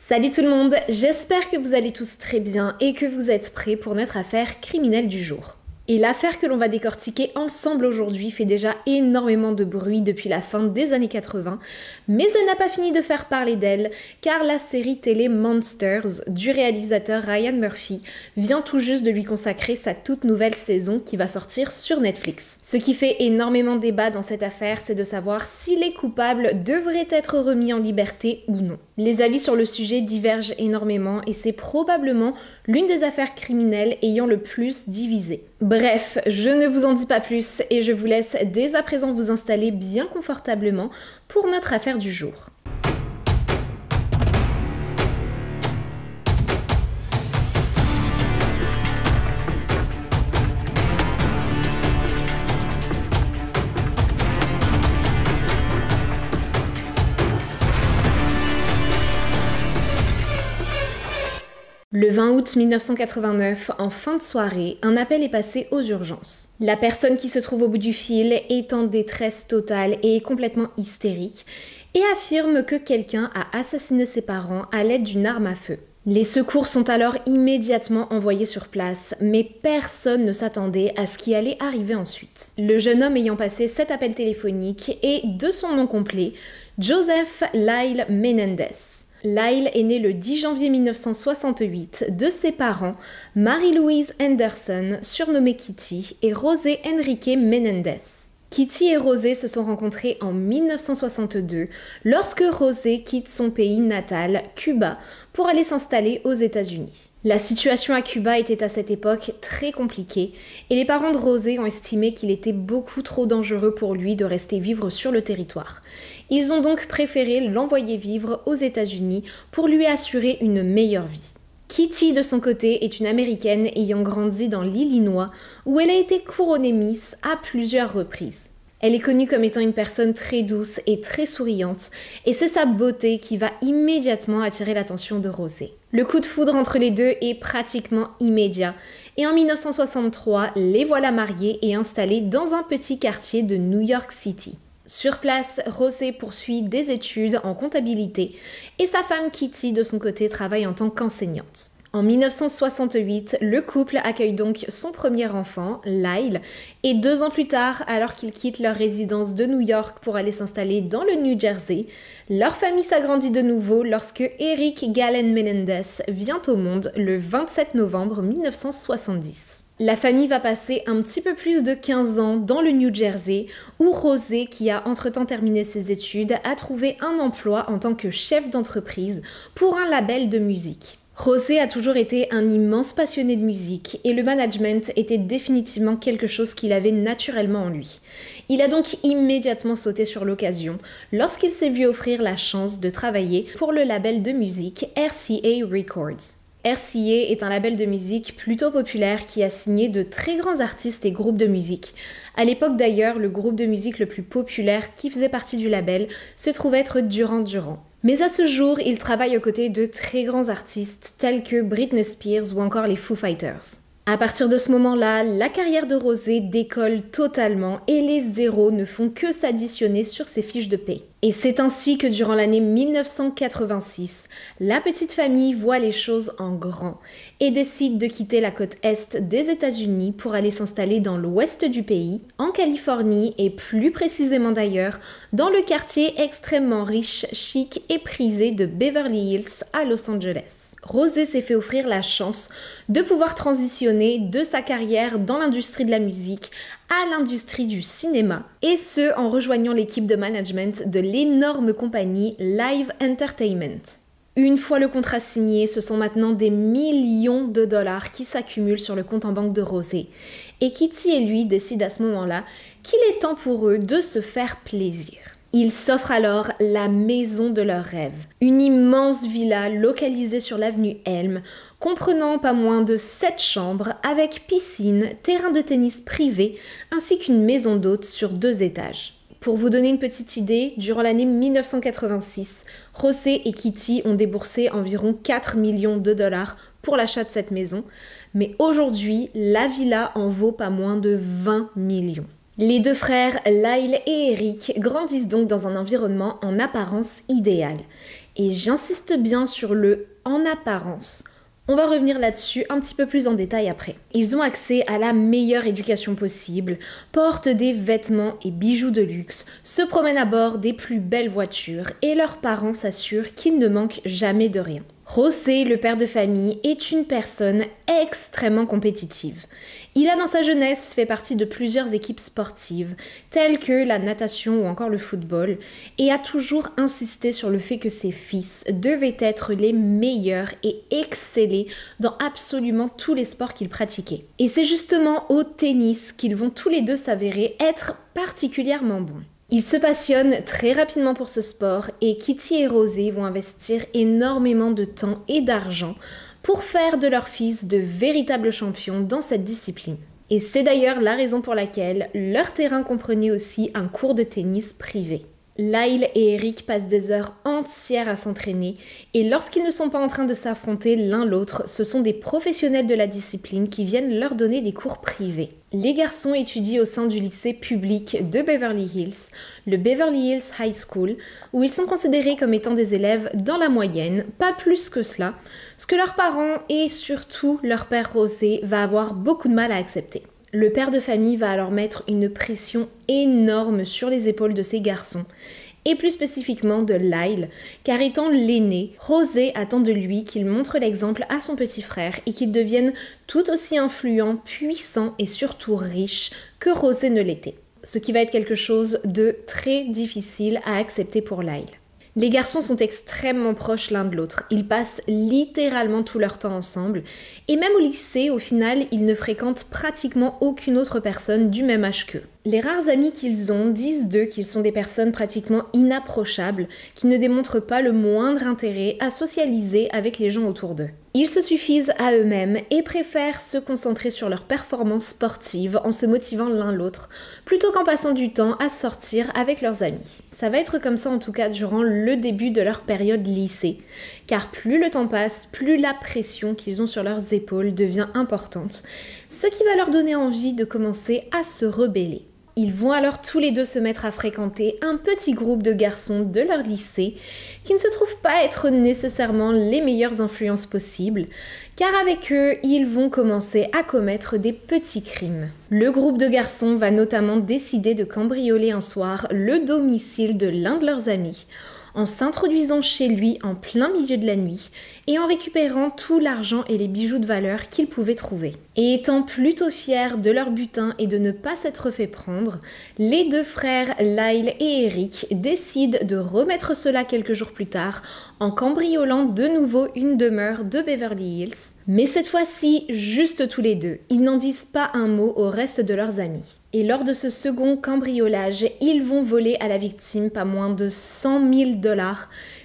Salut tout le monde, j'espère que vous allez tous très bien et que vous êtes prêts pour notre affaire criminelle du jour. Et l'affaire que l'on va décortiquer ensemble aujourd'hui fait déjà énormément de bruit depuis la fin des années 80, mais elle n'a pas fini de faire parler d'elle, car la série télé Monsters du réalisateur Ryan Murphy vient tout juste de lui consacrer sa toute nouvelle saison qui va sortir sur Netflix. Ce qui fait énormément débat dans cette affaire, c'est de savoir si les coupables devraient être remis en liberté ou non. Les avis sur le sujet divergent énormément et c'est probablement l'une des affaires criminelles ayant le plus divisé. Bref, je ne vous en dis pas plus et je vous laisse dès à présent vous installer bien confortablement pour notre affaire du jour. Le 20 août 1989, en fin de soirée, un appel est passé aux urgences. La personne qui se trouve au bout du fil est en détresse totale et est complètement hystérique et affirme que quelqu'un a assassiné ses parents à l'aide d'une arme à feu. Les secours sont alors immédiatement envoyés sur place, mais personne ne s'attendait à ce qui allait arriver ensuite. Le jeune homme ayant passé cet appel téléphonique est, de son nom complet, Joseph Lyle Menendez. Lyle est né le 10 janvier 1968 de ses parents, Mary-Louise Anderson, surnommée Kitty, et José Enrique Menendez. Kitty et José se sont rencontrés en 1962 lorsque José quitte son pays natal, Cuba, pour aller s'installer aux États-Unis. La situation à Cuba était à cette époque très compliquée et les parents de José ont estimé qu'il était beaucoup trop dangereux pour lui de rester vivre sur le territoire. Ils ont donc préféré l'envoyer vivre aux États-Unis pour lui assurer une meilleure vie. Kitty, de son côté, est une Américaine ayant grandi dans l'Illinois où elle a été couronnée Miss à plusieurs reprises. Elle est connue comme étant une personne très douce et très souriante, et c'est sa beauté qui va immédiatement attirer l'attention de José. Le coup de foudre entre les deux est pratiquement immédiat, et en 1963, les voilà mariés et installés dans un petit quartier de New York City. Sur place, José poursuit des études en comptabilité, et sa femme Kitty, de son côté, travaille en tant qu'enseignante. En 1968, le couple accueille donc son premier enfant, Lyle, et 2 ans plus tard, alors qu'ils quittent leur résidence de New York pour aller s'installer dans le New Jersey, leur famille s'agrandit de nouveau lorsque Eric Galen Menendez vient au monde le 27 novembre 1970. La famille va passer un petit peu plus de 15 ans dans le New Jersey, où José, qui a entre-temps terminé ses études, a trouvé un emploi en tant que chef d'entreprise pour un label de musique. José a toujours été un immense passionné de musique et le management était définitivement quelque chose qu'il avait naturellement en lui. Il a donc immédiatement sauté sur l'occasion lorsqu'il s'est vu offrir la chance de travailler pour le label de musique RCA Records. RCA est un label de musique plutôt populaire qui a signé de très grands artistes et groupes de musique. À l'époque d'ailleurs, le groupe de musique le plus populaire qui faisait partie du label se trouvait être Duran Duran. Mais à ce jour, il travaille aux côtés de très grands artistes tels que Britney Spears ou encore les Foo Fighters. À partir de ce moment-là, la carrière de José décolle totalement et les zéros ne font que s'additionner sur ses fiches de paie. Et c'est ainsi que durant l'année 1986, la petite famille voit les choses en grand et décide de quitter la côte est des États-Unis pour aller s'installer dans l'ouest du pays, en Californie et plus précisément d'ailleurs dans le quartier extrêmement riche, chic et prisé de Beverly Hills à Los Angeles. José s'est fait offrir la chance de pouvoir transitionner de sa carrière dans l'industrie de la musique à l'industrie du cinéma, et ce en rejoignant l'équipe de management de l'énorme compagnie Live Entertainment. Une fois le contrat signé, ce sont maintenant des millions de dollars qui s'accumulent sur le compte en banque de José. Et Kitty et lui décident à ce moment-là qu'il est temps pour eux de se faire plaisir. Ils s'offrent alors la maison de leurs rêves, une immense villa localisée sur l'avenue Elm, comprenant pas moins de 7 chambres avec piscine, terrain de tennis privé, ainsi qu'une maison d'hôtes sur 2 étages. Pour vous donner une petite idée, durant l'année 1986, José et Kitty ont déboursé environ 4 millions de dollars pour l'achat de cette maison, mais aujourd'hui, la villa en vaut pas moins de 20 millions. Les 2 frères, Lyle et Eric, grandissent donc dans un environnement en apparence idéal. Et j'insiste bien sur le « en apparence ». On va revenir là-dessus un petit peu plus en détail après. Ils ont accès à la meilleure éducation possible, portent des vêtements et bijoux de luxe, se promènent à bord des plus belles voitures et leurs parents s'assurent qu'ils ne manquent jamais de rien. José, le père de famille, est une personne extrêmement compétitive. Il a dans sa jeunesse fait partie de plusieurs équipes sportives, telles que la natation ou encore le football, et a toujours insisté sur le fait que ses fils devaient être les meilleurs et exceller dans absolument tous les sports qu'ils pratiquaient. Et c'est justement au tennis qu'ils vont tous les deux s'avérer être particulièrement bons. Ils se passionnent très rapidement pour ce sport et Kitty et Rosé vont investir énormément de temps et d'argent pour faire de leurs fils de véritables champions dans cette discipline. Et c'est d'ailleurs la raison pour laquelle leur terrain comprenait aussi un cours de tennis privé. Lyle et Eric passent des heures entières à s'entraîner et lorsqu'ils ne sont pas en train de s'affronter l'un l'autre, ce sont des professionnels de la discipline qui viennent leur donner des cours privés. Les garçons étudient au sein du lycée public de Beverly Hills, le Beverly Hills High School, où ils sont considérés comme étant des élèves dans la moyenne, pas plus que cela, ce que leurs parents et surtout leur père José va avoir beaucoup de mal à accepter. Le père de famille va alors mettre une pression énorme sur les épaules de ses garçons, et plus spécifiquement de Lyle, car étant l'aîné, José attend de lui qu'il montre l'exemple à son petit frère et qu'il devienne tout aussi influent, puissant et surtout riche que José ne l'était. Ce qui va être quelque chose de très difficile à accepter pour Lyle. Les garçons sont extrêmement proches l'un de l'autre, ils passent littéralement tout leur temps ensemble, et même au lycée, au final, ils ne fréquentent pratiquement aucune autre personne du même âge qu'eux. Les rares amis qu'ils ont disent d'eux qu'ils sont des personnes pratiquement inapprochables, qui ne démontrent pas le moindre intérêt à socialiser avec les gens autour d'eux. Ils se suffisent à eux-mêmes et préfèrent se concentrer sur leurs performances sportives en se motivant l'un l'autre, plutôt qu'en passant du temps à sortir avec leurs amis. Ça va être comme ça en tout cas durant le début de leur période lycée, car plus le temps passe, plus la pression qu'ils ont sur leurs épaules devient importante, ce qui va leur donner envie de commencer à se rebeller. Ils vont alors tous les deux se mettre à fréquenter un petit groupe de garçons de leur lycée qui ne se trouvent pas être nécessairement les meilleures influences possibles, car avec eux, ils vont commencer à commettre des petits crimes. Le groupe de garçons va notamment décider de cambrioler un soir le domicile de l'un de leurs amis, en s'introduisant chez lui en plein milieu de la nuit et en récupérant tout l'argent et les bijoux de valeur qu'ils pouvaient trouver. Et étant plutôt fiers de leur butin et de ne pas s'être fait prendre, les deux frères Lyle et Eric décident de remettre cela quelques jours plus tard en cambriolant de nouveau une demeure de Beverly Hills, mais cette fois-ci juste tous les deux. Ils n'en disent pas un mot au reste de leurs amis. Et lors de ce second cambriolage, ils vont voler à la victime pas moins de 100 000 $,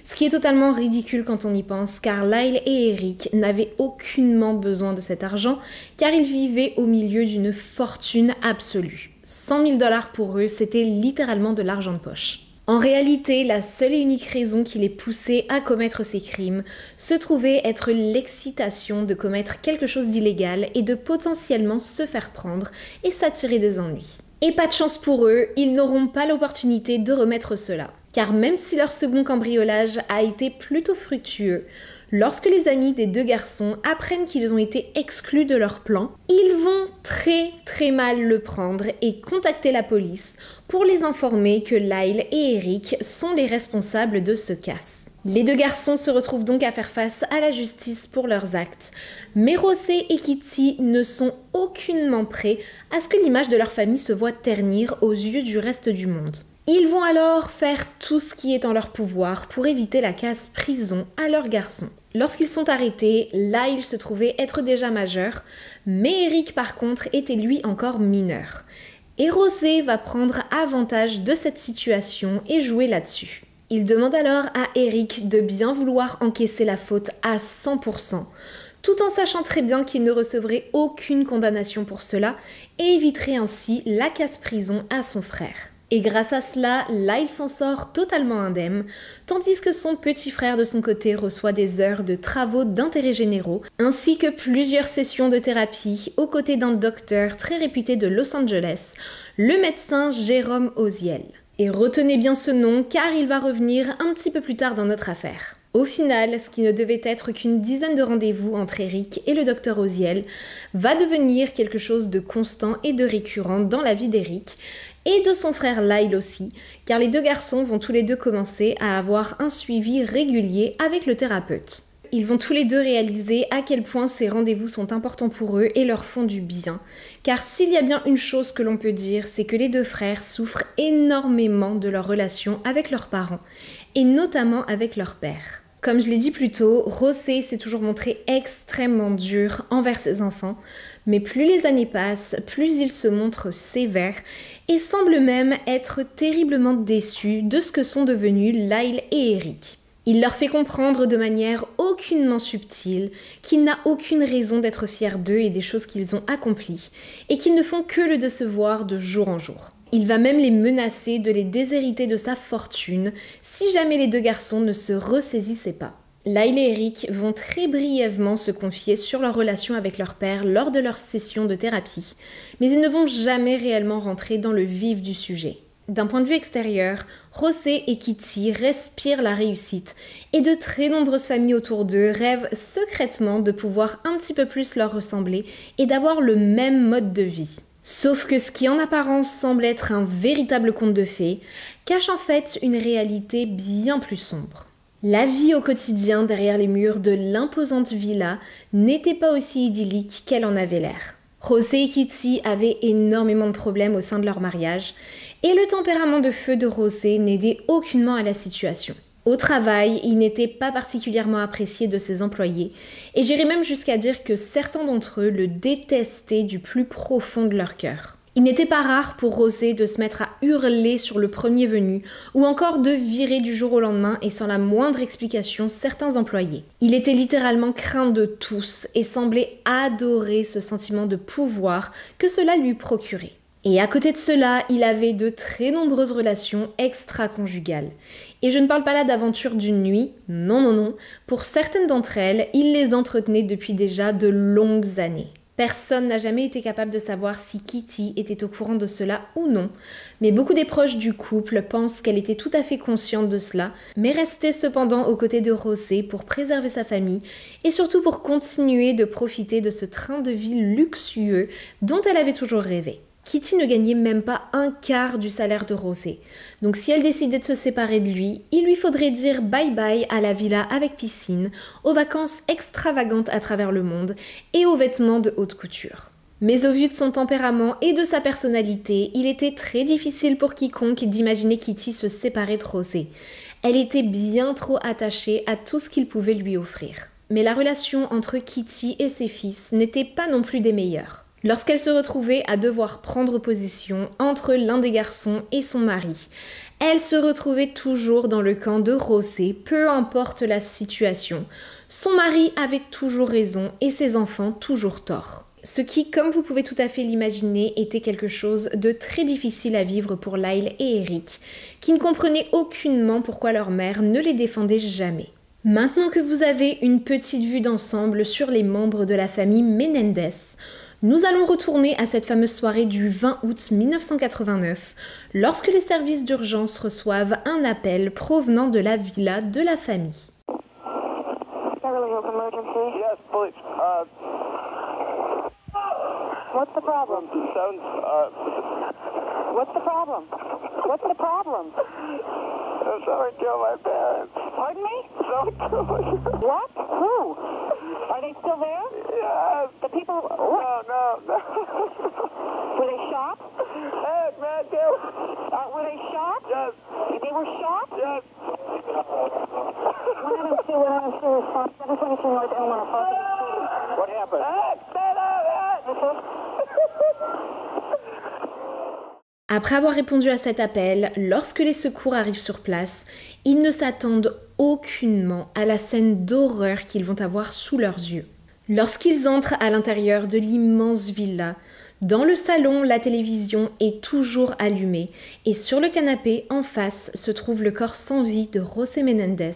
ce qui est totalement ridicule quand on y pense, car Lyle et Eric n'avaient aucunement besoin de cet argent, car ils vivaient au milieu d'une fortune absolue. 100 000 $ pour eux, c'était littéralement de l'argent de poche. En réalité, la seule et unique raison qui les poussait à commettre ces crimes se trouvait être l'excitation de commettre quelque chose d'illégal et de potentiellement se faire prendre et s'attirer des ennuis. Et pas de chance pour eux, ils n'auront pas l'opportunité de remettre cela. Car même si leur second cambriolage a été plutôt fructueux, lorsque les amis des deux garçons apprennent qu'ils ont été exclus de leur plan, ils vont très mal le prendre et contacter la police pour les informer que Lyle et Eric sont les responsables de ce casse. Les deux garçons se retrouvent donc à faire face à la justice pour leurs actes, mais José et Kitty ne sont aucunement prêts à ce que l'image de leur famille se voie ternir aux yeux du reste du monde. Ils vont alors faire tout ce qui est en leur pouvoir pour éviter la casse prison à leurs garçons. Lorsqu'ils sont arrêtés, Lyle se trouvait être déjà majeur, mais Eric par contre était lui encore mineur. Et José va prendre avantage de cette situation et jouer là-dessus. Il demande alors à Eric de bien vouloir encaisser la faute à 100%, tout en sachant très bien qu'il ne recevrait aucune condamnation pour cela et éviterait ainsi la casse-prison à son frère. Et grâce à cela, Lyle s'en sort totalement indemne, tandis que son petit frère de son côté reçoit des heures de travaux d'intérêt généraux, ainsi que plusieurs sessions de thérapie aux côtés d'un docteur très réputé de Los Angeles, le médecin Jérôme Oziel. Et retenez bien ce nom car il va revenir un petit peu plus tard dans notre affaire. Au final, ce qui ne devait être qu'une dizaine de rendez-vous entre Eric et le docteur Oziel va devenir quelque chose de constant et de récurrent dans la vie d'Eric et de son frère Lyle aussi, car les deux garçons vont tous les deux commencer à avoir un suivi régulier avec le thérapeute. Ils vont tous les deux réaliser à quel point ces rendez-vous sont importants pour eux et leur font du bien. Car s'il y a bien une chose que l'on peut dire, c'est que les deux frères souffrent énormément de leur relation avec leurs parents, et notamment avec leur père. Comme je l'ai dit plus tôt, José s'est toujours montré extrêmement dur envers ses enfants, mais plus les années passent, plus il se montre sévère et semble même être terriblement déçu de ce que sont devenus Lyle et Eric. Il leur fait comprendre de manière aucunement subtile qu'il n'a aucune raison d'être fier d'eux et des choses qu'ils ont accomplies, et qu'ils ne font que le décevoir de jour en jour. Il va même les menacer de les déshériter de sa fortune si jamais les deux garçons ne se ressaisissaient pas. Lyle et Eric vont très brièvement se confier sur leur relation avec leur père lors de leur session de thérapie, mais ils ne vont jamais réellement rentrer dans le vif du sujet. D'un point de vue extérieur, José et Kitty respirent la réussite et de très nombreuses familles autour d'eux rêvent secrètement de pouvoir un petit peu plus leur ressembler et d'avoir le même mode de vie. Sauf que ce qui en apparence semble être un véritable conte de fées cache en fait une réalité bien plus sombre. La vie au quotidien derrière les murs de l'imposante villa n'était pas aussi idyllique qu'elle en avait l'air. José et Kitty avaient énormément de problèmes au sein de leur mariage et le tempérament de feu de José n'aidait aucunement à la situation. Au travail, il n'était pas particulièrement apprécié de ses employés et j'irais même jusqu'à dire que certains d'entre eux le détestaient du plus profond de leur cœur. Il n'était pas rare pour José de se mettre à hurler sur le premier venu ou encore de virer du jour au lendemain et sans la moindre explication certains employés. Il était littéralement craint de tous et semblait adorer ce sentiment de pouvoir que cela lui procurait. Et à côté de cela, il avait de très nombreuses relations extra-conjugales. Et je ne parle pas là d'aventures d'une nuit, non. Pour certaines d'entre elles, il les entretenait depuis déjà de longues années. Personne n'a jamais été capable de savoir si Kitty était au courant de cela ou non, mais beaucoup des proches du couple pensent qu'elle était tout à fait consciente de cela, mais restait cependant aux côtés de José pour préserver sa famille et surtout pour continuer de profiter de ce train de vie luxueux dont elle avait toujours rêvé. Kitty ne gagnait même pas un quart du salaire de José. Donc si elle décidait de se séparer de lui, il lui faudrait dire bye bye à la villa avec piscine, aux vacances extravagantes à travers le monde et aux vêtements de haute couture. Mais au vu de son tempérament et de sa personnalité, il était très difficile pour quiconque d'imaginer Kitty se séparer de José. Elle était bien trop attachée à tout ce qu'il pouvait lui offrir. Mais la relation entre Kitty et ses fils n'était pas non plus des meilleures. Lorsqu'elle se retrouvait à devoir prendre position entre l'un des garçons et son mari, elle se retrouvait toujours dans le camp de José, peu importe la situation. Son mari avait toujours raison et ses enfants toujours tort. Ce qui, comme vous pouvez tout à fait l'imaginer, était quelque chose de très difficile à vivre pour Lyle et Eric, qui ne comprenaient aucunement pourquoi leur mère ne les défendait jamais. Maintenant que vous avez une petite vue d'ensemble sur les membres de la famille Menendez, nous allons retourner à cette fameuse soirée du 20 août 1989, lorsque les services d'urgence reçoivent un appel provenant de la villa de la famille. Yes, police. What's the problem? What's the problem? What's the problem? Someone killed my parents. Pardon me? Someone killed my What? Who? Are they still there? Yes. The people... No. Were they shot? Hey, man, were they shot? Yes. They were shot? Yes. 102 response, 722 North Elmore. What happened? Après avoir répondu à cet appel, lorsque les secours arrivent sur place, ils ne s'attendent aucunement à la scène d'horreur qu'ils vont avoir sous leurs yeux. Lorsqu'ils entrent à l'intérieur de l'immense villa, dans le salon, la télévision est toujours allumée et sur le canapé en face se trouve le corps sans vie de José Menendez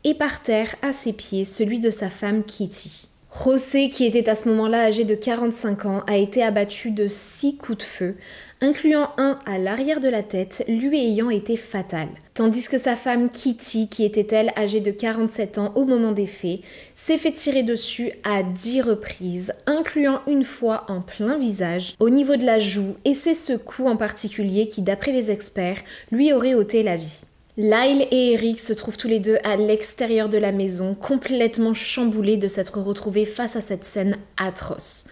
et par terre à ses pieds celui de sa femme Kitty. José, qui était à ce moment-là âgé de 45 ans, a été abattu de 6 coups de feu, incluant un à l'arrière de la tête, lui ayant été fatal. Tandis que sa femme Kitty, qui était elle âgée de 47 ans au moment des faits, s'est fait tirer dessus à 10 reprises, incluant une fois en plein visage, au niveau de la joue, et c'est ce coup en particulier qui, d'après les experts, lui aurait ôté la vie. Lyle et Eric se trouvent tous les deux à l'extérieur de la maison, complètement chamboulés de s'être retrouvés face à cette scène atroce.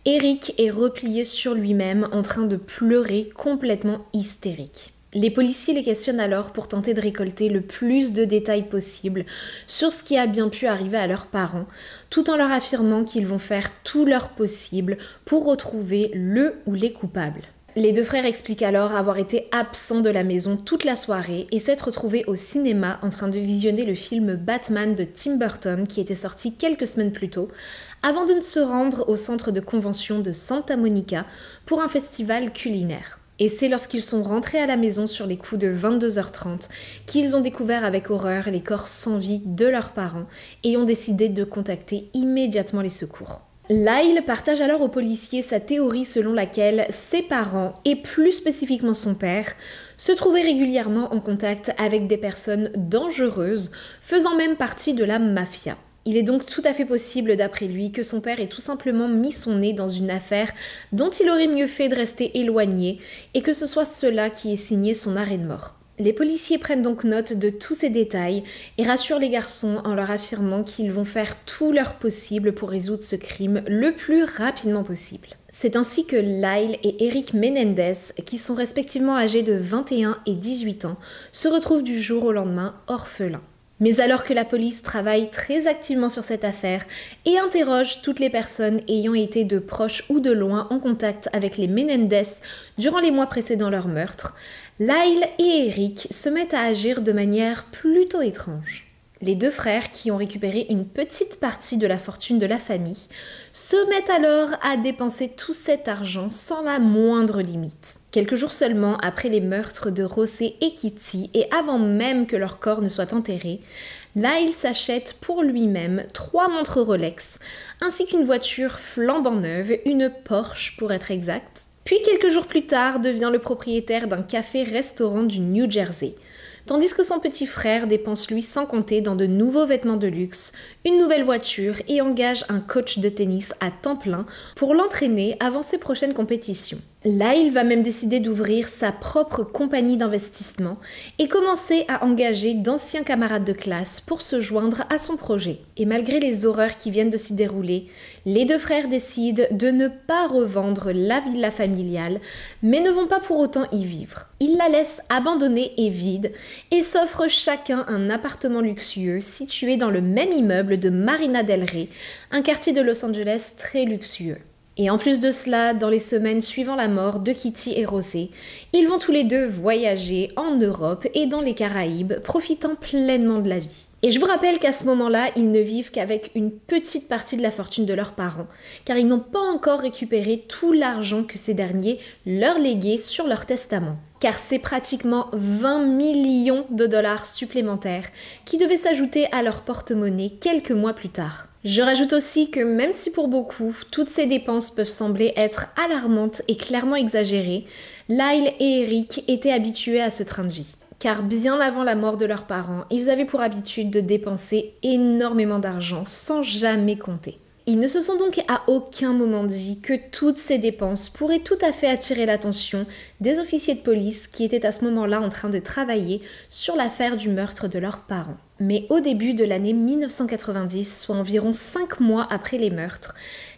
Eric est replié sur lui-même en train de pleurer, complètement hystérique. Les policiers les questionnent alors pour tenter de récolter le plus de détails possible sur ce qui a bien pu arriver à leurs parents, tout en leur affirmant qu'ils vont faire tout leur possible pour retrouver le ou les coupables. Les deux frères expliquent alors avoir été absents de la maison toute la soirée et s'être retrouvés au cinéma en train de visionner le film Batman de Tim Burton qui était sorti quelques semaines plus tôt, avant de se rendre au centre de convention de Santa Monica pour un festival culinaire. Et c'est lorsqu'ils sont rentrés à la maison sur les coups de 22h30 qu'ils ont découvert avec horreur les corps sans vie de leurs parents et ont décidé de contacter immédiatement les secours. Lyle partage alors aux policiers sa théorie selon laquelle ses parents, et plus spécifiquement son père, se trouvaient régulièrement en contact avec des personnes dangereuses, faisant même partie de la mafia. Il est donc tout à fait possible, d'après lui, que son père ait tout simplement mis son nez dans une affaire dont il aurait mieux fait de rester éloigné, et que ce soit cela qui ait signé son arrêt de mort. Les policiers prennent donc note de tous ces détails et rassurent les garçons en leur affirmant qu'ils vont faire tout leur possible pour résoudre ce crime le plus rapidement possible. C'est ainsi que Lyle et Eric Menendez, qui sont respectivement âgés de 21 et 18 ans, se retrouvent du jour au lendemain orphelins. Mais alors que la police travaille très activement sur cette affaire et interroge toutes les personnes ayant été de proche ou de loin en contact avec les Menendez durant les mois précédant leur meurtre, Lyle et Eric se mettent à agir de manière plutôt étrange. Les deux frères, qui ont récupéré une petite partie de la fortune de la famille, se mettent alors à dépenser tout cet argent sans la moindre limite. Quelques jours seulement après les meurtres de José et Kitty, et avant même que leur corps ne soit enterré, Lyle s'achète pour lui-même 3 montres Rolex, ainsi qu'une voiture flambant neuve, une Porsche pour être exact. Puis quelques jours plus tard, devient le propriétaire d'un café-restaurant du New Jersey. Tandis que son petit frère dépense lui sans compter dans de nouveaux vêtements de luxe, une nouvelle voiture et engage un coach de tennis à temps plein pour l'entraîner avant ses prochaines compétitions. Lyle va même décider d'ouvrir sa propre compagnie d'investissement et commencer à engager d'anciens camarades de classe pour se joindre à son projet. Et malgré les horreurs qui viennent de s'y dérouler, les deux frères décident de ne pas revendre la villa familiale, mais ne vont pas pour autant y vivre. Ils la laissent abandonnée et vide et s'offrent chacun un appartement luxueux situé dans le même immeuble de Marina del Rey, un quartier de Los Angeles très luxueux. Et en plus de cela, dans les semaines suivant la mort de Kitty et José, ils vont tous les deux voyager en Europe et dans les Caraïbes, profitant pleinement de la vie. Et je vous rappelle qu'à ce moment-là, ils ne vivent qu'avec une petite partie de la fortune de leurs parents, car ils n'ont pas encore récupéré tout l'argent que ces derniers leur léguaient sur leur testament. Car c'est pratiquement 20 millions de dollars supplémentaires qui devaient s'ajouter à leur porte-monnaie quelques mois plus tard. Je rajoute aussi que même si pour beaucoup, toutes ces dépenses peuvent sembler être alarmantes et clairement exagérées, Lyle et Eric étaient habitués à ce train de vie. Car bien avant la mort de leurs parents, ils avaient pour habitude de dépenser énormément d'argent sans jamais compter. Ils ne se sont donc à aucun moment dit que toutes ces dépenses pourraient tout à fait attirer l'attention des officiers de police qui étaient à ce moment-là en train de travailler sur l'affaire du meurtre de leurs parents. Mais au début de l'année 1990, soit environ 5 mois après les meurtres,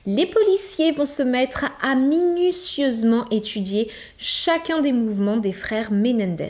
les policiers vont se mettre à minutieusement étudier chacun des mouvements des frères Menendez,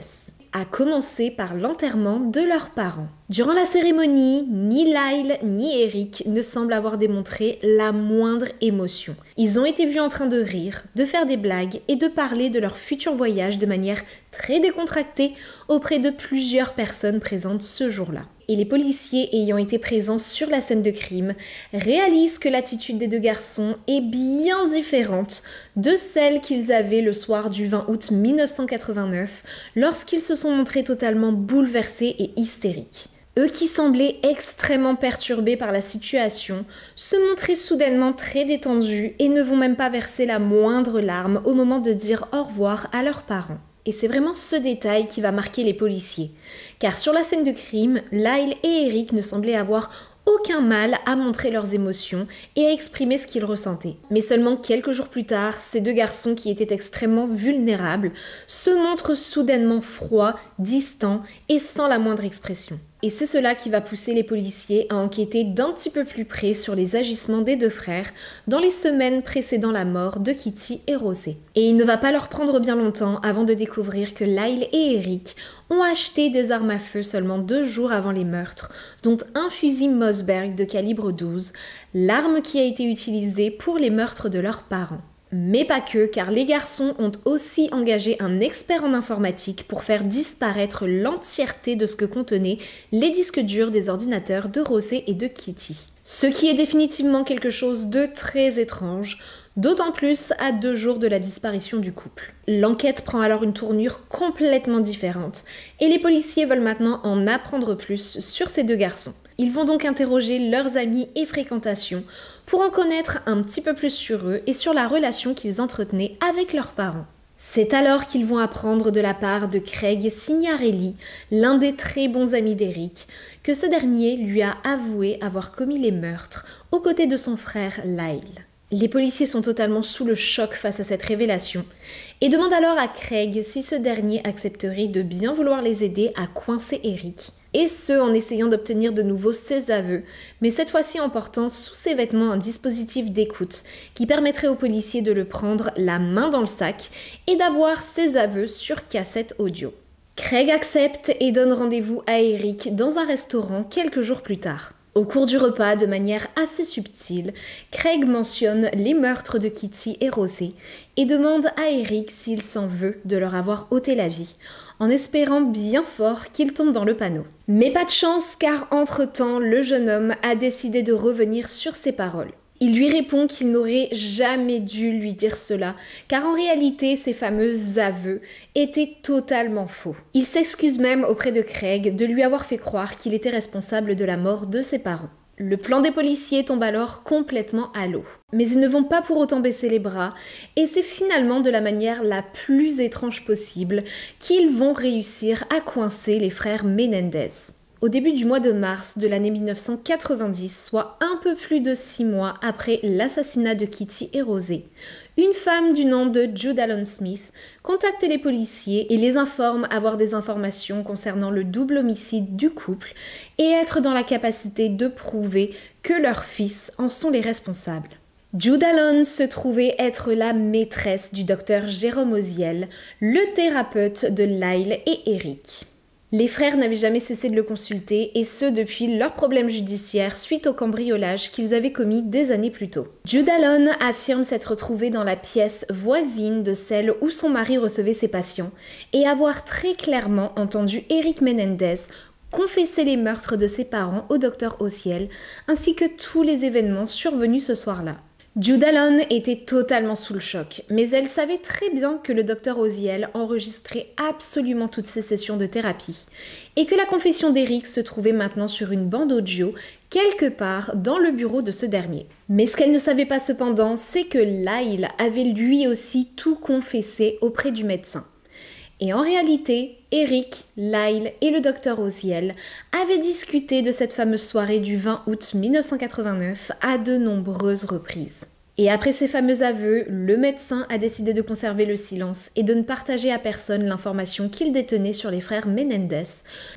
à commencer par l'enterrement de leurs parents. Durant la cérémonie, ni Lyle ni Eric ne semblent avoir démontré la moindre émotion. Ils ont été vus en train de rire, de faire des blagues et de parler de leur futur voyage de manière très décontractée auprès de plusieurs personnes présentes ce jour-là. Et les policiers ayant été présents sur la scène de crime réalisent que l'attitude des deux garçons est bien différente de celle qu'ils avaient le soir du 20 août 1989 lorsqu'ils se sont montrés totalement bouleversés et hystériques. Eux qui semblaient extrêmement perturbés par la situation, se montraient soudainement très détendus et ne vont même pas verser la moindre larme au moment de dire au revoir à leurs parents. Et c'est vraiment ce détail qui va marquer les policiers, car sur la scène de crime, Lyle et Eric ne semblaient avoir aucun mal à montrer leurs émotions et à exprimer ce qu'ils ressentaient. Mais seulement quelques jours plus tard, ces deux garçons qui étaient extrêmement vulnérables se montrent soudainement froids, distants et sans la moindre expression. Et c'est cela qui va pousser les policiers à enquêter d'un petit peu plus près sur les agissements des deux frères dans les semaines précédant la mort de Kitty et Rosé. Et il ne va pas leur prendre bien longtemps avant de découvrir que Lyle et Eric ont acheté des armes à feu seulement 2 jours avant les meurtres, dont un fusil Mossberg de calibre 12, l'arme qui a été utilisée pour les meurtres de leurs parents. Mais pas que, car les garçons ont aussi engagé un expert en informatique pour faire disparaître l'entièreté de ce que contenaient les disques durs des ordinateurs de Rosé et de Kitty. Ce qui est définitivement quelque chose de très étrange, d'autant plus à 2 jours de la disparition du couple. L'enquête prend alors une tournure complètement différente, et les policiers veulent maintenant en apprendre plus sur ces deux garçons. Ils vont donc interroger leurs amis et fréquentations pour en connaître un petit peu plus sur eux et sur la relation qu'ils entretenaient avec leurs parents. C'est alors qu'ils vont apprendre de la part de Craig Signorelli, l'un des très bons amis d'Eric, que ce dernier lui a avoué avoir commis les meurtres aux côtés de son frère Lyle. Les policiers sont totalement sous le choc face à cette révélation et demandent alors à Craig si ce dernier accepterait de bien vouloir les aider à coincer Eric. Et ce, en essayant d'obtenir de nouveau ses aveux, mais cette fois-ci en portant sous ses vêtements un dispositif d'écoute qui permettrait aux policiers de le prendre la main dans le sac et d'avoir ses aveux sur cassette audio. Craig accepte et donne rendez-vous à Eric dans un restaurant quelques jours plus tard. Au cours du repas, de manière assez subtile, Craig mentionne les meurtres de Kitty et Rosé et demande à Eric s'il s'en veut de leur avoir ôté la vie, en espérant bien fort qu'il tombe dans le panneau. Mais pas de chance, car entre-temps, le jeune homme a décidé de revenir sur ses paroles. Il lui répond qu'il n'aurait jamais dû lui dire cela, car en réalité, ces fameux aveux étaient totalement faux. Il s'excuse même auprès de Craig de lui avoir fait croire qu'il était responsable de la mort de ses parents. Le plan des policiers tombe alors complètement à l'eau. Mais ils ne vont pas pour autant baisser les bras, et c'est finalement de la manière la plus étrange possible qu'ils vont réussir à coincer les frères Menendez. Au début du mois de mars de l'année 1990, soit un peu plus de 6 mois après l'assassinat de Kitty et Rosé, une femme du nom de Jude Allen Smith contacte les policiers et les informe avoir des informations concernant le double homicide du couple et être dans la capacité de prouver que leurs fils en sont les responsables. Jude Allen se trouvait être la maîtresse du docteur Jérôme Oziel, le thérapeute de Lyle et Eric. Les frères n'avaient jamais cessé de le consulter, et ce depuis leurs problèmes judiciaires suite au cambriolage qu'ils avaient commis des années plus tôt. Jude Allen affirme s'être trouvée dans la pièce voisine de celle où son mari recevait ses patients, et avoir très clairement entendu Eric Menendez confesser les meurtres de ses parents au docteur Oziel, ainsi que tous les événements survenus ce soir-là. Jude Allen était totalement sous le choc, mais elle savait très bien que le docteur Oziel enregistrait absolument toutes ses sessions de thérapie, et que la confession d'Eric se trouvait maintenant sur une bande audio, quelque part dans le bureau de ce dernier. Mais ce qu'elle ne savait pas cependant, c'est que Lyle avait lui aussi tout confessé auprès du médecin. Et en réalité, Eric, Lyle et le docteur Oziel avaient discuté de cette fameuse soirée du 20 août 1989 à de nombreuses reprises. Et après ces fameux aveux, le médecin a décidé de conserver le silence et de ne partager à personne l'information qu'il détenait sur les frères Menendez,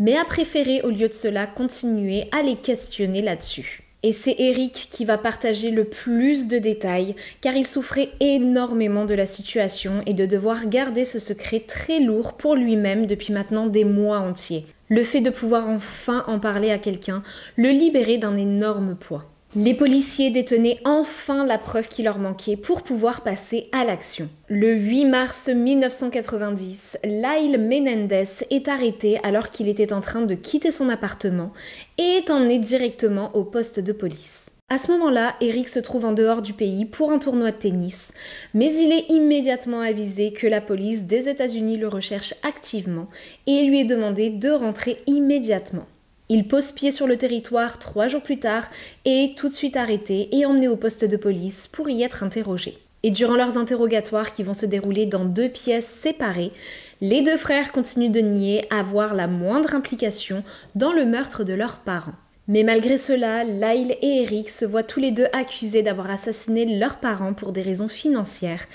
mais a préféré au lieu de cela continuer à les questionner là-dessus. Et c'est Eric qui va partager le plus de détails, car il souffrait énormément de la situation et de devoir garder ce secret très lourd pour lui-même depuis maintenant des mois entiers. Le fait de pouvoir enfin en parler à quelqu'un le libérait d'un énorme poids. Les policiers détenaient enfin la preuve qui leur manquait pour pouvoir passer à l'action. Le 8 mars 1990, Lyle Menendez est arrêté alors qu'il était en train de quitter son appartement et est emmené directement au poste de police. À ce moment-là, Eric se trouve en dehors du pays pour un tournoi de tennis, mais il est immédiatement avisé que la police des États-Unis le recherche activement et il lui est demandé de rentrer immédiatement. Il pose pied sur le territoire 3 jours plus tard et est tout de suite arrêté et emmené au poste de police pour y être interrogé. Et durant leurs interrogatoires qui vont se dérouler dans 2 pièces séparées, les 2 frères continuent de nier avoir la moindre implication dans le meurtre de leurs parents. Mais malgré cela, Lyle et Eric se voient tous les 2 accusés d'avoir assassiné leurs parents pour des raisons financières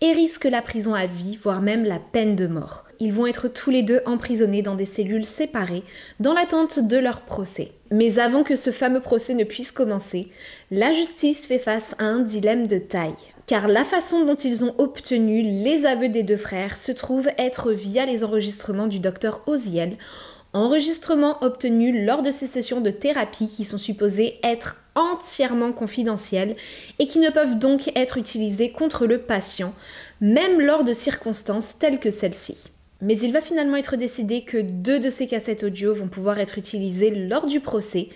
et risquent la prison à vie, voire même la peine de mort. Ils vont être tous les 2 emprisonnés dans des cellules séparées dans l'attente de leur procès. Mais avant que ce fameux procès ne puisse commencer, la justice fait face à un dilemme de taille. Car la façon dont ils ont obtenu les aveux des 2 frères se trouve être via les enregistrements du docteur Oziel, enregistrements obtenus lors de ces sessions de thérapie qui sont supposées être entièrement confidentielles et qui ne peuvent donc être utilisés contre le patient, même lors de circonstances telles que celle-ci. Mais il va finalement être décidé que 2 de ces cassettes audio vont pouvoir être utilisées lors du procès,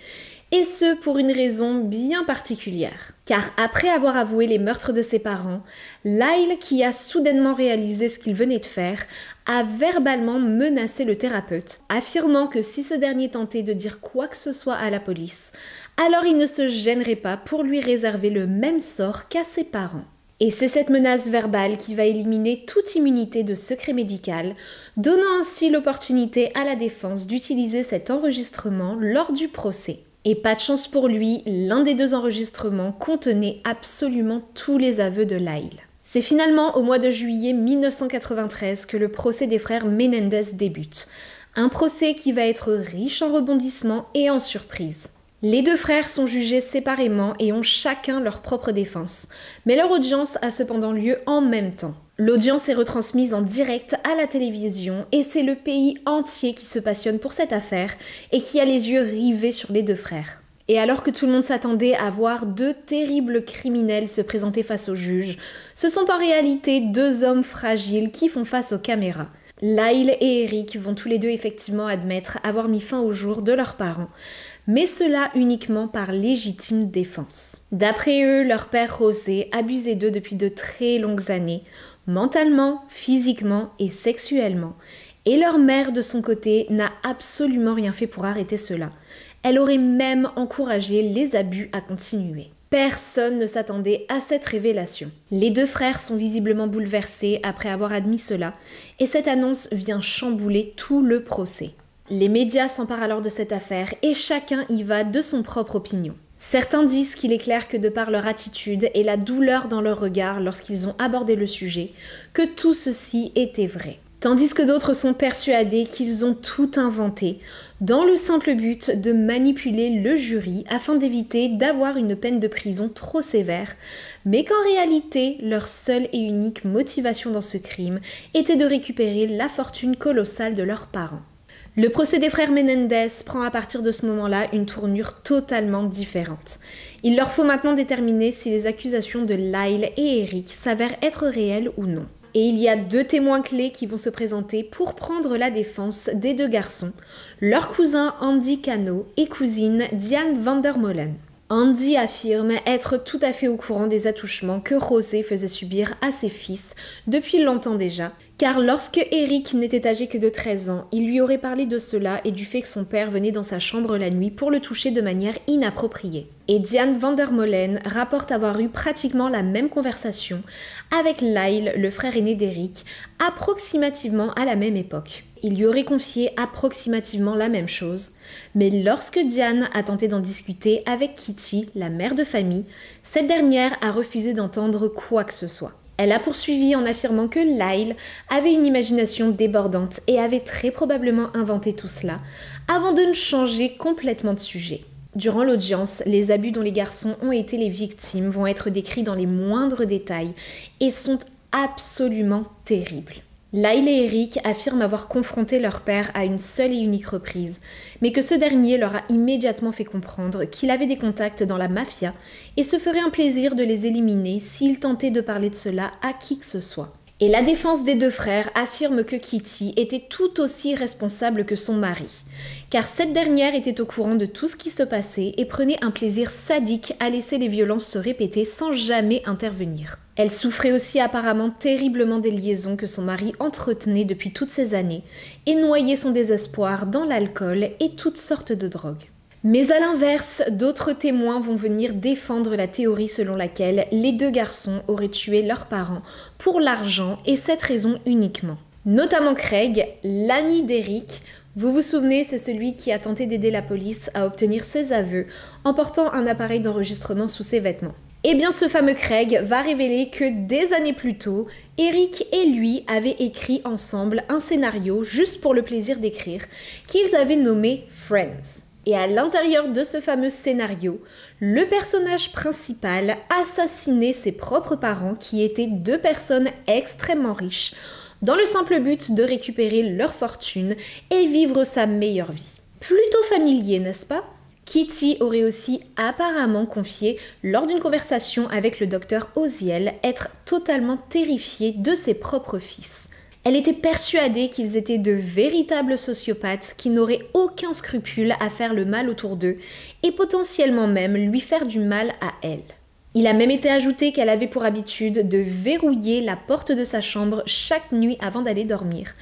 et ce pour une raison bien particulière. Car après avoir avoué les meurtres de ses parents, Lyle, qui a soudainement réalisé ce qu'il venait de faire, a verbalement menacé le thérapeute, affirmant que si ce dernier tentait de dire quoi que ce soit à la police, alors il ne se gênerait pas pour lui réserver le même sort qu'à ses parents. Et c'est cette menace verbale qui va éliminer toute immunité de secret médical, donnant ainsi l'opportunité à la défense d'utiliser cet enregistrement lors du procès. Et pas de chance pour lui, l'un des 2 enregistrements contenait absolument tous les aveux de Lyle. C'est finalement au mois de juillet 1993 que le procès des frères Menendez débute. Un procès qui va être riche en rebondissements et en surprises. Les 2 frères sont jugés séparément et ont chacun leur propre défense, mais leur audience a cependant lieu en même temps. L'audience est retransmise en direct à la télévision et c'est le pays entier qui se passionne pour cette affaire et qui a les yeux rivés sur les 2 frères. Et alors que tout le monde s'attendait à voir 2 terribles criminels se présenter face au juge, ce sont en réalité 2 hommes fragiles qui font face aux caméras. Lyle et Eric vont tous les 2 effectivement admettre avoir mis fin au jour de leurs parents, mais cela uniquement par légitime défense. D'après eux, leur père José abusait d'eux depuis de très longues années, mentalement, physiquement et sexuellement, et leur mère de son côté n'a absolument rien fait pour arrêter cela. Elle aurait même encouragé les abus à continuer. Personne ne s'attendait à cette révélation. Les 2 frères sont visiblement bouleversés après avoir admis cela, et cette annonce vient chambouler tout le procès. Les médias s'emparent alors de cette affaire et chacun y va de son propre opinion. Certains disent qu'il est clair que de par leur attitude et la douleur dans leur regard lorsqu'ils ont abordé le sujet, que tout ceci était vrai. Tandis que d'autres sont persuadés qu'ils ont tout inventé, dans le simple but de manipuler le jury afin d'éviter d'avoir une peine de prison trop sévère, mais qu'en réalité, leur seule et unique motivation dans ce crime était de récupérer la fortune colossale de leurs parents. Le procès des frères Menendez prend à partir de ce moment-là une tournure totalement différente. Il leur faut maintenant déterminer si les accusations de Lyle et Eric s'avèrent être réelles ou non. Et il y a 2 témoins clés qui vont se présenter pour prendre la défense des 2 garçons, leur cousin Andy Cano et cousine Diane Vandermolen. Andy affirme être tout à fait au courant des attouchements que José faisait subir à ses fils depuis longtemps déjà, car lorsque Eric n'était âgé que de 13 ans, il lui aurait parlé de cela et du fait que son père venait dans sa chambre la nuit pour le toucher de manière inappropriée. Et Diane Vandermolen rapporte avoir eu pratiquement la même conversation avec Lyle, le frère aîné d'Eric, approximativement à la même époque. Il lui aurait confié approximativement la même chose, mais lorsque Diane a tenté d'en discuter avec Kitty, la mère de famille, cette dernière a refusé d'entendre quoi que ce soit. Elle a poursuivi en affirmant que Lyle avait une imagination débordante et avait très probablement inventé tout cela, avant de changer complètement de sujet. Durant l'audience, les abus dont les garçons ont été les victimes vont être décrits dans les moindres détails et sont absolument terribles. Lyle et Eric affirment avoir confronté leur père à une seule et unique reprise, mais que ce dernier leur a immédiatement fait comprendre qu'il avait des contacts dans la mafia et se ferait un plaisir de les éliminer s'ils tentaient de parler de cela à qui que ce soit. Et la défense des deux frères affirme que Kitty était tout aussi responsable que son mari, car cette dernière était au courant de tout ce qui se passait et prenait un plaisir sadique à laisser les violences se répéter sans jamais intervenir. Elle souffrait aussi apparemment terriblement des liaisons que son mari entretenait depuis toutes ces années et noyait son désespoir dans l'alcool et toutes sortes de drogues. Mais à l'inverse, d'autres témoins vont venir défendre la théorie selon laquelle les deux garçons auraient tué leurs parents pour l'argent et cette raison uniquement. Notamment Craig, l'ami d'Eric. Vous vous souvenez, c'est celui qui a tenté d'aider la police à obtenir ses aveux en portant un appareil d'enregistrement sous ses vêtements. Eh bien, ce fameux Craig va révéler que des années plus tôt, Eric et lui avaient écrit ensemble un scénario juste pour le plaisir d'écrire qu'ils avaient nommé Friends. Et à l'intérieur de ce fameux scénario, le personnage principal assassinait ses propres parents qui étaient deux personnes extrêmement riches dans le simple but de récupérer leur fortune et vivre sa meilleure vie. Plutôt familier, n'est-ce pas ? Kitty aurait aussi apparemment confié, lors d'une conversation avec le docteur Oziel, être totalement terrifiée de ses propres fils. Elle était persuadée qu'ils étaient de véritables sociopathes qui n'auraient aucun scrupule à faire le mal autour d'eux et potentiellement même lui faire du mal à elle. Il a même été ajouté qu'elle avait pour habitude de verrouiller la porte de sa chambre chaque nuit avant d'aller dormir,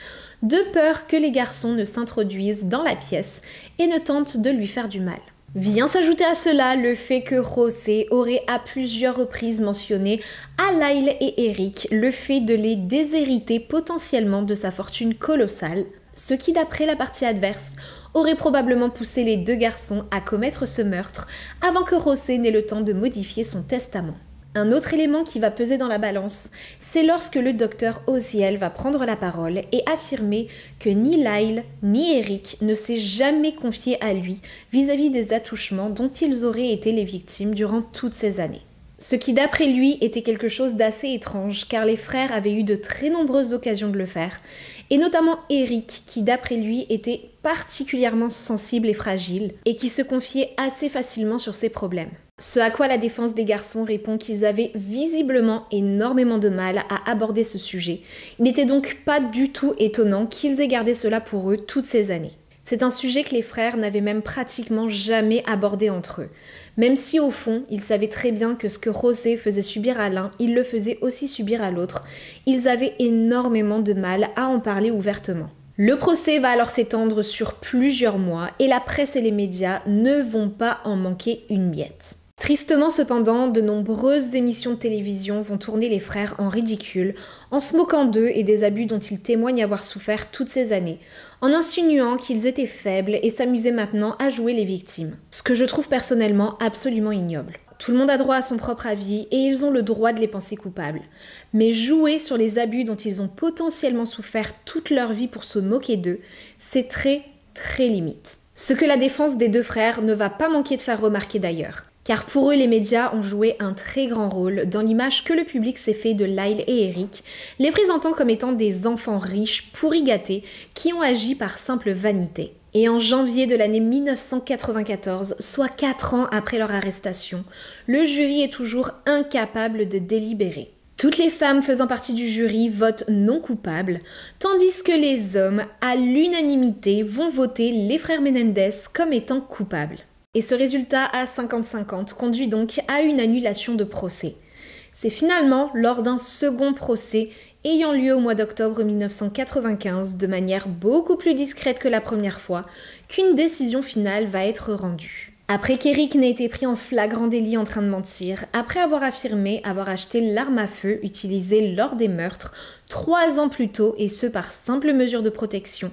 de peur que les garçons ne s'introduisent dans la pièce et ne tentent de lui faire du mal. Vient s'ajouter à cela le fait que José aurait à plusieurs reprises mentionné à Lyle et Eric le fait de les déshériter potentiellement de sa fortune colossale, ce qui d'après la partie adverse aurait probablement poussé les deux garçons à commettre ce meurtre avant que José n'ait le temps de modifier son testament. Un autre élément qui va peser dans la balance, c'est lorsque le docteur Oziel va prendre la parole et affirmer que ni Lyle ni Eric ne s'est jamais confié à lui vis-à-vis des attouchements dont ils auraient été les victimes durant toutes ces années. Ce qui d'après lui était quelque chose d'assez étrange car les frères avaient eu de très nombreuses occasions de le faire, et notamment Eric qui d'après lui était particulièrement sensible et fragile et qui se confiait assez facilement sur ses problèmes. Ce à quoi la défense des garçons répond qu'ils avaient visiblement énormément de mal à aborder ce sujet. Il n'était donc pas du tout étonnant qu'ils aient gardé cela pour eux toutes ces années. C'est un sujet que les frères n'avaient même pratiquement jamais abordé entre eux. Même si au fond, ils savaient très bien que ce que José faisait subir à l'un, il le faisait aussi subir à l'autre. Ils avaient énormément de mal à en parler ouvertement. Le procès va alors s'étendre sur plusieurs mois et la presse et les médias ne vont pas en manquer une miette. Tristement cependant, de nombreuses émissions de télévision vont tourner les frères en ridicule, en se moquant d'eux et des abus dont ils témoignent avoir souffert toutes ces années, en insinuant qu'ils étaient faibles et s'amusaient maintenant à jouer les victimes. Ce que je trouve personnellement absolument ignoble. Tout le monde a droit à son propre avis et ils ont le droit de les penser coupables. Mais jouer sur les abus dont ils ont potentiellement souffert toute leur vie pour se moquer d'eux, c'est très limite. Ce que la défense des deux frères ne va pas manquer de faire remarquer d'ailleurs. Car pour eux, les médias ont joué un très grand rôle dans l'image que le public s'est fait de Lyle et Eric, les présentant comme étant des enfants riches, pourri gâtés, qui ont agi par simple vanité. Et en janvier de l'année 1994, soit 4 ans après leur arrestation, le jury est toujours incapable de délibérer. Toutes les femmes faisant partie du jury votent non coupables, tandis que les hommes, à l'unanimité, vont voter les frères Menendez comme étant coupables. Et ce résultat à 50-50 conduit donc à une annulation de procès. C'est finalement lors d'un second procès ayant lieu au mois d'octobre 1995, de manière beaucoup plus discrète que la première fois, qu'une décision finale va être rendue. Après qu'Eric n'ait été pris en flagrant délit en train de mentir, après avoir affirmé avoir acheté l'arme à feu utilisée lors des meurtres 3 ans plus tôt et ce par simple mesure de protection,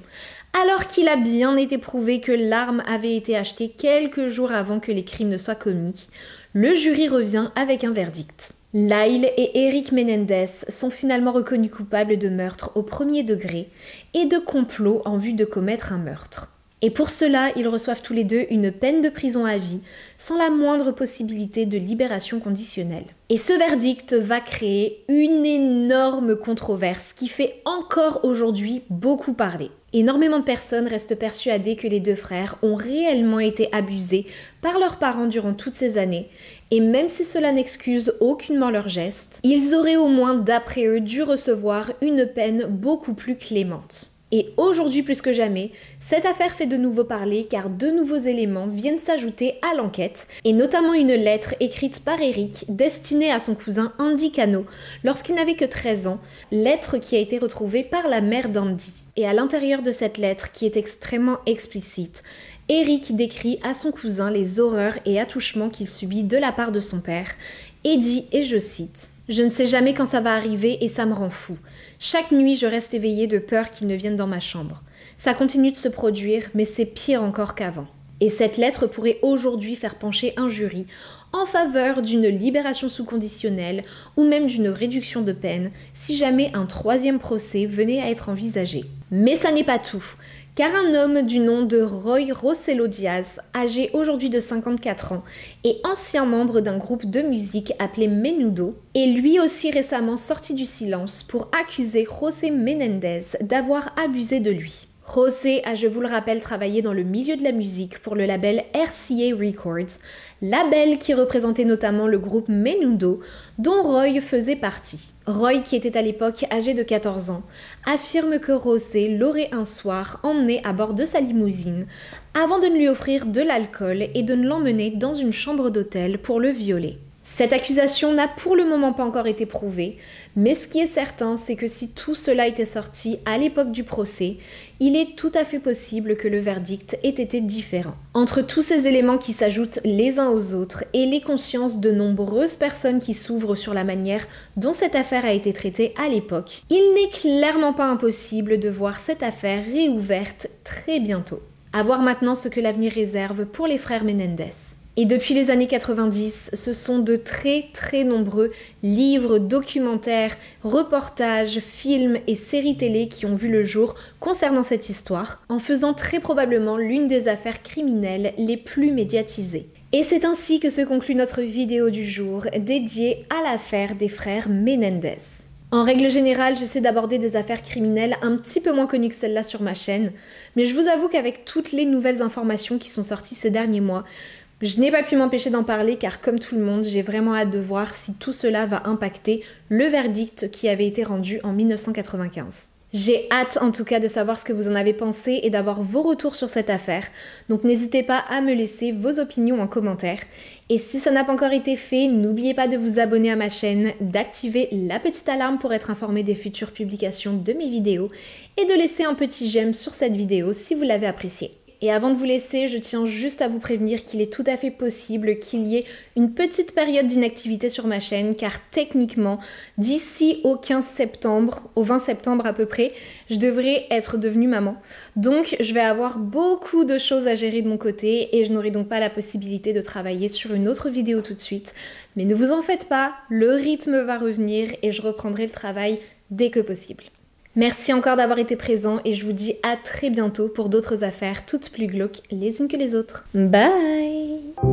alors qu'il a bien été prouvé que l'arme avait été achetée quelques jours avant que les crimes ne soient commis, le jury revient avec un verdict. Lyle et Eric Menendez sont finalement reconnus coupables de meurtre au premier degré et de complot en vue de commettre un meurtre. Et pour cela, ils reçoivent tous les deux une peine de prison à vie, sans la moindre possibilité de libération conditionnelle. Et ce verdict va créer une énorme controverse qui fait encore aujourd'hui beaucoup parler. Énormément de personnes restent persuadées que les deux frères ont réellement été abusés par leurs parents durant toutes ces années, et même si cela n'excuse aucunement leurs gestes, ils auraient au moins d'après eux dû recevoir une peine beaucoup plus clémente. Et aujourd'hui plus que jamais, cette affaire fait de nouveau parler car de nouveaux éléments viennent s'ajouter à l'enquête, et notamment une lettre écrite par Eric destinée à son cousin Andy Cano lorsqu'il n'avait que 13 ans, lettre qui a été retrouvée par la mère d'Andy. Et à l'intérieur de cette lettre, qui est extrêmement explicite, Eric décrit à son cousin les horreurs et attouchements qu'il subit de la part de son père, et dit, et je cite, « Je ne sais jamais quand ça va arriver et ça me rend fou. Chaque nuit, je reste éveillée de peur qu'il ne vienne dans ma chambre. Ça continue de se produire, mais c'est pire encore qu'avant. » Et cette lettre pourrait aujourd'hui faire pencher un jury en faveur d'une libération sous conditionnelle ou même d'une réduction de peine si jamais un troisième procès venait à être envisagé. Mais ça n'est pas tout, car un homme du nom de Roy Rosello Diaz, âgé aujourd'hui de 54 ans et ancien membre d'un groupe de musique appelé Menudo, est lui aussi récemment sorti du silence pour accuser José Menendez d'avoir abusé de lui. José a, je vous le rappelle, travaillé dans le milieu de la musique pour le label RCA Records, label qui représentait notamment le groupe Menudo, dont Roy faisait partie. Roy, qui était à l'époque âgé de 14 ans, affirme que José l'aurait un soir emmené à bord de sa limousine avant de lui offrir de l'alcool et de l'emmener dans une chambre d'hôtel pour le violer. Cette accusation n'a pour le moment pas encore été prouvée, mais ce qui est certain, c'est que si tout cela était sorti à l'époque du procès, il est tout à fait possible que le verdict ait été différent. Entre tous ces éléments qui s'ajoutent les uns aux autres et les consciences de nombreuses personnes qui s'ouvrent sur la manière dont cette affaire a été traitée à l'époque, il n'est clairement pas impossible de voir cette affaire réouverte très bientôt. À voir maintenant ce que l'avenir réserve pour les frères Menendez. Et depuis les années 90, ce sont de très nombreux livres, documentaires, reportages, films et séries télé qui ont vu le jour concernant cette histoire, en faisant très probablement l'une des affaires criminelles les plus médiatisées. Et c'est ainsi que se conclut notre vidéo du jour dédiée à l'affaire des frères Menendez. En règle générale, j'essaie d'aborder des affaires criminelles un petit peu moins connues que celle-là sur ma chaîne, mais je vous avoue qu'avec toutes les nouvelles informations qui sont sorties ces derniers mois, je n'ai pas pu m'empêcher d'en parler car comme tout le monde, j'ai vraiment hâte de voir si tout cela va impacter le verdict qui avait été rendu en 1995. J'ai hâte en tout cas de savoir ce que vous en avez pensé et d'avoir vos retours sur cette affaire, donc n'hésitez pas à me laisser vos opinions en commentaire. Et si ça n'a pas encore été fait, n'oubliez pas de vous abonner à ma chaîne, d'activer la petite alarme pour être informé des futures publications de mes vidéos et de laisser un petit j'aime sur cette vidéo si vous l'avez appréciée. Et avant de vous laisser, je tiens juste à vous prévenir qu'il est tout à fait possible qu'il y ait une petite période d'inactivité sur ma chaîne, car techniquement, d'ici au 15 septembre, au 20 septembre à peu près, je devrais être devenue maman. Donc je vais avoir beaucoup de choses à gérer de mon côté et je n'aurai donc pas la possibilité de travailler sur une autre vidéo tout de suite. Mais ne vous en faites pas, le rythme va revenir et je reprendrai le travail dès que possible. Merci encore d'avoir été présent et je vous dis à très bientôt pour d'autres affaires toutes plus glauques les unes que les autres. Bye!